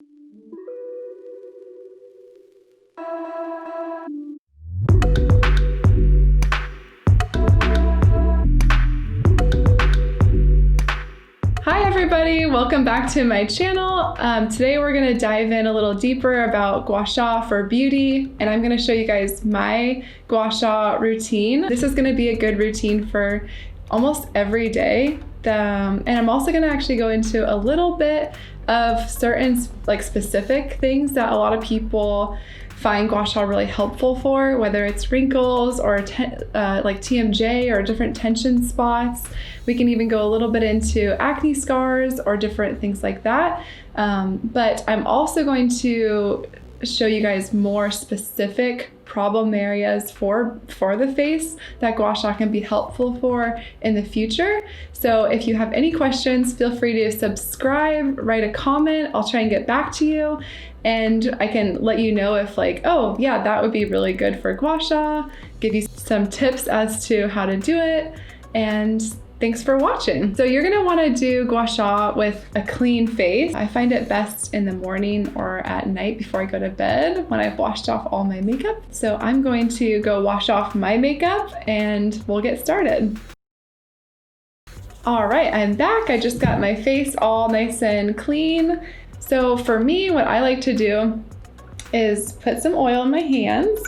Hi everybody, welcome back to my channel. Today we're going to dive in a little deeper about Gua Sha for beauty, and I'm going to show you guys my Gua Sha routine. This is going to be a good routine for almost every day. And I'm also going to actually go into a little bit of certain specific things that a lot of people find Gua Sha really helpful for, whether it's wrinkles or like TMJ or different tension spots. We can even go a little bit into acne scars or different things like that. But I'm also going to show you guys more specific problem areas for the face that Gua Sha can be helpful for in the future. So if you have any questions, feel free to subscribe, write a comment. I'll try and get back to you, and I can let you know if oh yeah, that would be really good for Gua Sha, give you some tips as to how to do it, and thanks for watching. So you're gonna wanna do Gua Sha with a clean face. I find it best in the morning or at night before I go to bed when I've washed off all my makeup. So I'm going to go wash off my makeup and we'll get started. All right, I'm back. I just got my face all nice and clean. So for me, what I like to do is put some oil in my hands.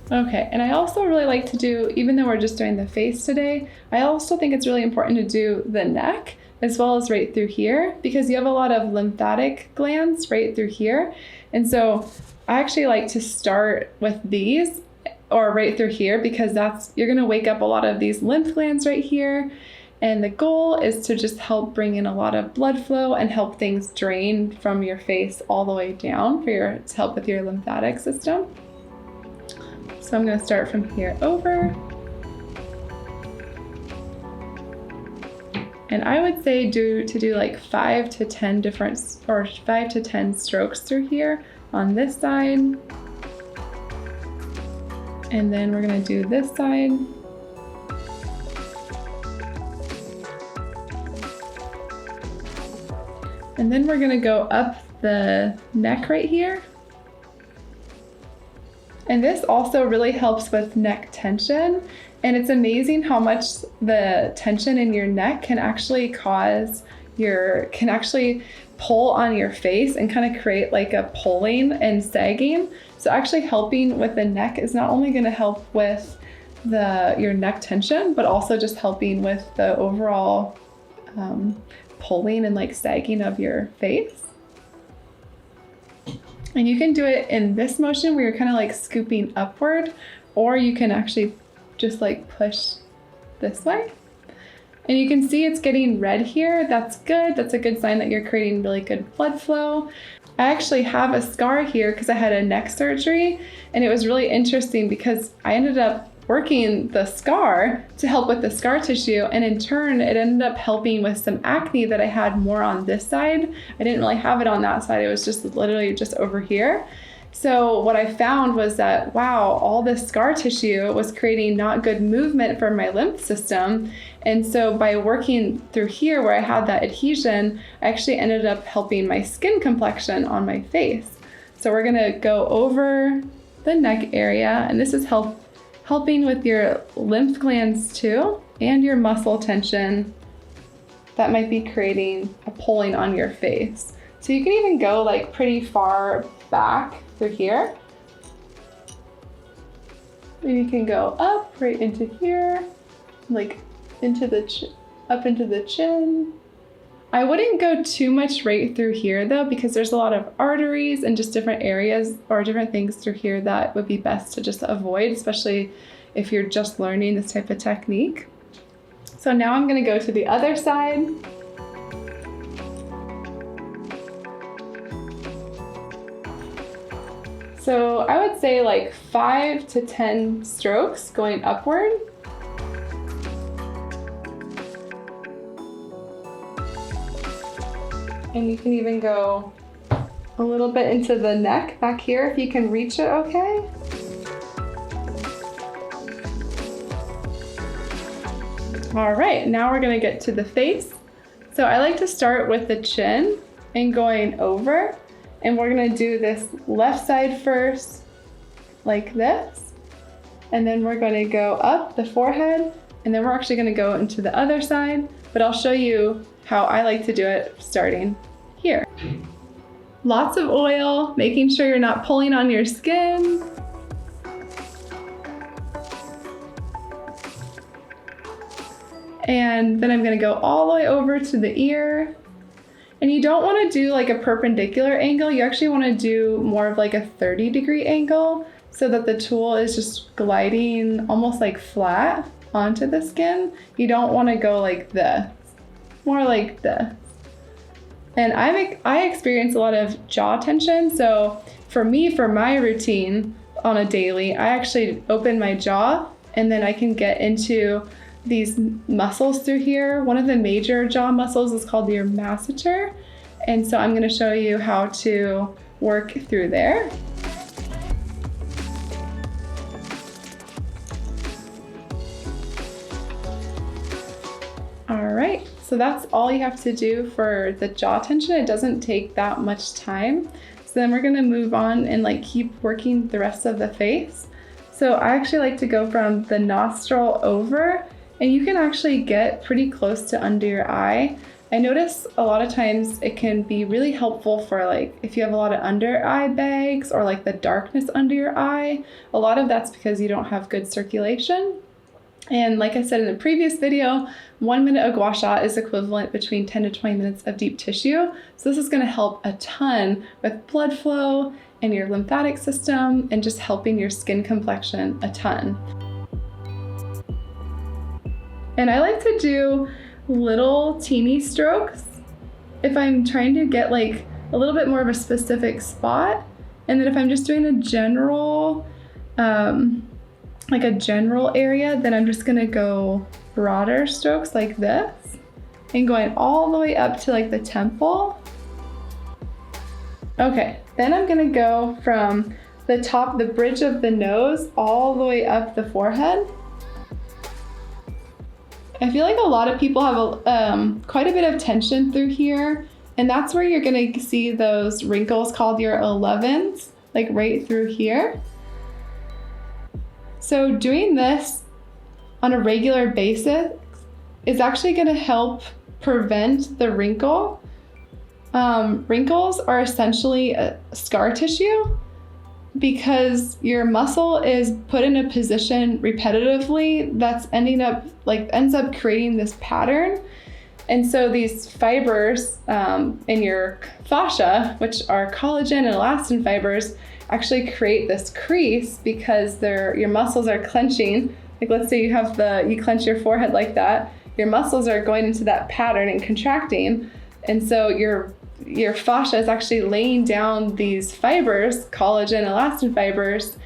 Okay, and I also really like to do, even though we're just doing the face today, I also think it's really important to do the neck as well as right through here, because you have a lot of lymphatic glands right through here. And so I actually like to start with these, or right through here, because you're gonna wake up a lot of these lymph glands right here. And the goal is to just help bring in a lot of blood flow and help things drain from your face all the way down to help with your lymphatic system. So I'm going to start from here over. And I would say to do like 5 to 10 strokes through here on this side. And then we're going to do this side. And then we're going to go up the neck right here. And this also really helps with neck tension. And it's amazing how much the tension in your neck can actually pull on your face and kind of create like a pulling and sagging. So actually helping with the neck is not only going to help with your neck tension, but also just helping with the overall pulling and like sagging of your face. And you can do it in this motion where you're kind of like scooping upward, or you can actually just like push this way. And you can see it's getting red here. That's good. That's a good sign that you're creating really good blood flow. I actually have a scar here because I had a neck surgery, and it was really interesting because I ended up working the scar to help with the scar tissue, and in turn it ended up helping with some acne that I had more on this side. I didn't really have it on that side, it was just literally just over here. So what I found was that, wow, all this scar tissue was creating not good movement for my lymph system. And so by working through here where I had that adhesion, I actually ended up helping my skin complexion on my face. So we're gonna go over the neck area, and this is helping with your lymph glands too, and your muscle tension that might be creating a pulling on your face. So you can even go like pretty far back through here. And you can go up right into here, like up into the chin. I wouldn't go too much right through here though, because there's a lot of arteries and just different areas or different things through here that would be best to just avoid, especially if you're just learning this type of technique. So now I'm going to go to the other side. So I would say like 5 to 10 strokes going upward. And you can even go a little bit into the neck back here if you can reach it okay. All right, now we're gonna get to the face. So I like to start with the chin and going over, and we're gonna do this left side first, like this. And then we're gonna go up the forehead, and then we're actually gonna go into the other side, but I'll show you how I like to do it starting here. Lots of oil, making sure you're not pulling on your skin. And then I'm gonna go all the way over to the ear. And you don't wanna do like a perpendicular angle, you actually wanna do more of like a 30-degree angle so that the tool is just gliding almost like flat onto the skin. You don't wanna go like this, more like this. And I experience a lot of jaw tension, so for me, for my routine on a daily, I actually open my jaw and then I can get into these muscles through here. One of the major jaw muscles is called your masseter. And so I'm gonna show you how to work through there. All right, so that's all you have to do for the jaw tension. It doesn't take that much time. So then we're gonna move on and like keep working the rest of the face. So I actually like to go from the nostril over, and you can actually get pretty close to under your eye. I notice a lot of times it can be really helpful for like if you have a lot of under eye bags or like the darkness under your eye. A lot of that's because you don't have good circulation. And like I said in the previous video, 1 minute of Gua Sha is equivalent between 10 to 20 minutes of deep tissue. So this is gonna help a ton with blood flow and your lymphatic system and just helping your skin complexion a ton. And I like to do little teeny strokes if I'm trying to get like a little bit more of a specific spot. And then if I'm just doing a general, like a general area, then I'm just gonna go broader strokes like this and going all the way up to like the temple. Okay, then I'm gonna go from the top, the bridge of the nose, all the way up the forehead. I feel like a lot of people have quite a bit of tension through here, and that's where you're gonna see those wrinkles called your 11s, like right through here. So doing this on a regular basis is actually gonna help prevent the wrinkle. Wrinkles are essentially a scar tissue because your muscle is put in a position repetitively that's ends up creating this pattern. And so these fibers in your fascia, which are collagen and elastin fibers, actually create this crease because your muscles are clenching. Like let's say you clench your forehead like that, your muscles are going into that pattern and contracting. And so your fascia is actually laying down these fibers, collagen, elastin fibers,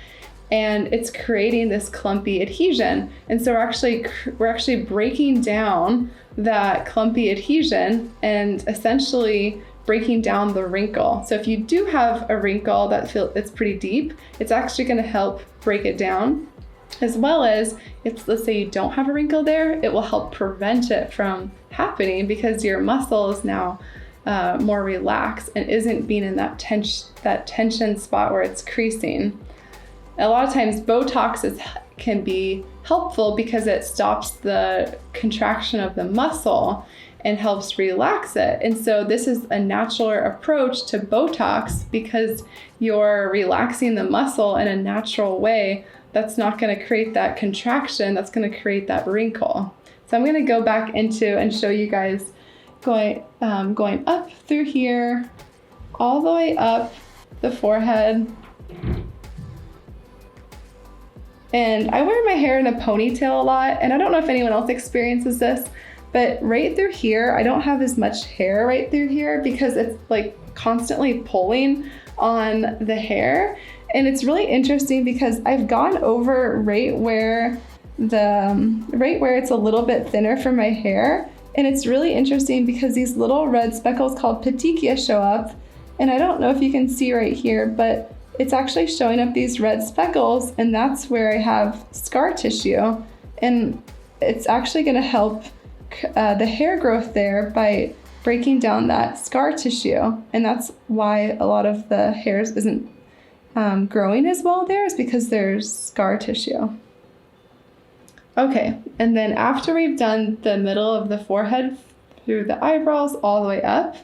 and it's creating this clumpy adhesion. And so we're actually breaking down that clumpy adhesion and essentially breaking down the wrinkle. So if you do have a wrinkle that's pretty deep, it's actually going to help break it down, as well as if let's say you don't have a wrinkle there, it will help prevent it from happening because your muscle is now more relaxed and isn't being in that tension spot where it's creasing. A lot of times Botox can be helpful because it stops the contraction of the muscle and helps relax it. And so this is a natural approach to Botox because you're relaxing the muscle in a natural way that's not going to create that contraction, that's going to create that wrinkle. So I'm going to go back into and show you guys going up through here, all the way up the forehead. And I wear my hair in a ponytail a lot, and I don't know if anyone else experiences this, but right through here, I don't have as much hair right through here because it's like constantly pulling on the hair. And it's really interesting because I've gone over right where it's a little bit thinner for my hair. And it's really interesting because these little red speckles called petechiae show up. And I don't know if you can see right here, but it's actually showing up these red speckles, and that's where I have scar tissue. And it's actually going to help the hair growth there by breaking down that scar tissue. And that's why a lot of the hairs isn't growing as well there, is because there's scar tissue. Okay, and then after we've done the middle of the forehead through the eyebrows all the way up,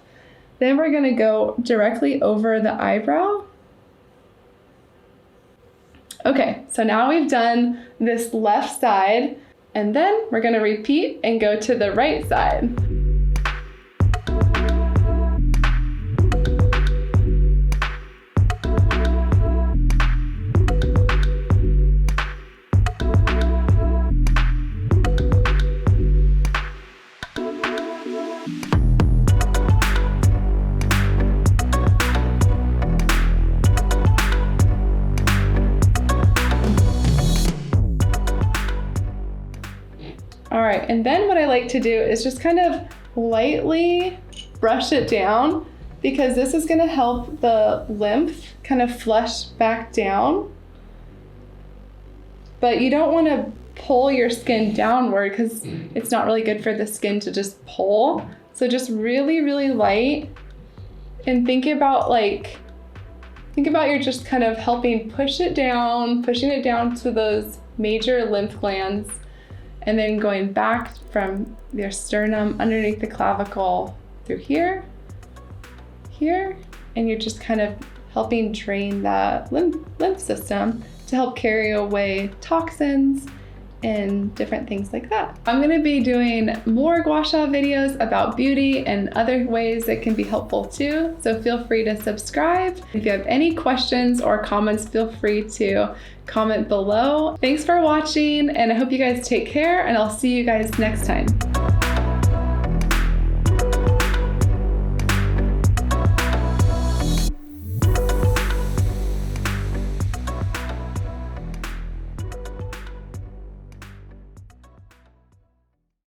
then we're going to go directly over the eyebrow. Okay, so now we've done this left side, and then we're going to repeat and go to the right side. All right, and then what I like to do is just kind of lightly brush it down, because this is going to help the lymph kind of flush back down. But you don't want to pull your skin downward, because it's not really good for the skin to just pull. So just really, really light, and think about you're just kind of helping pushing it down to those major lymph glands, and then going back from your sternum underneath the clavicle through here, and you're just kind of helping drain the lymph system to help carry away toxins and different things like that. I'm going to be doing more Gua Sha videos about beauty and other ways that can be helpful too, so feel free to subscribe. If you have any questions or comments, feel free to comment below. Thanks for watching, and I hope you guys take care, and I'll see you guys next time.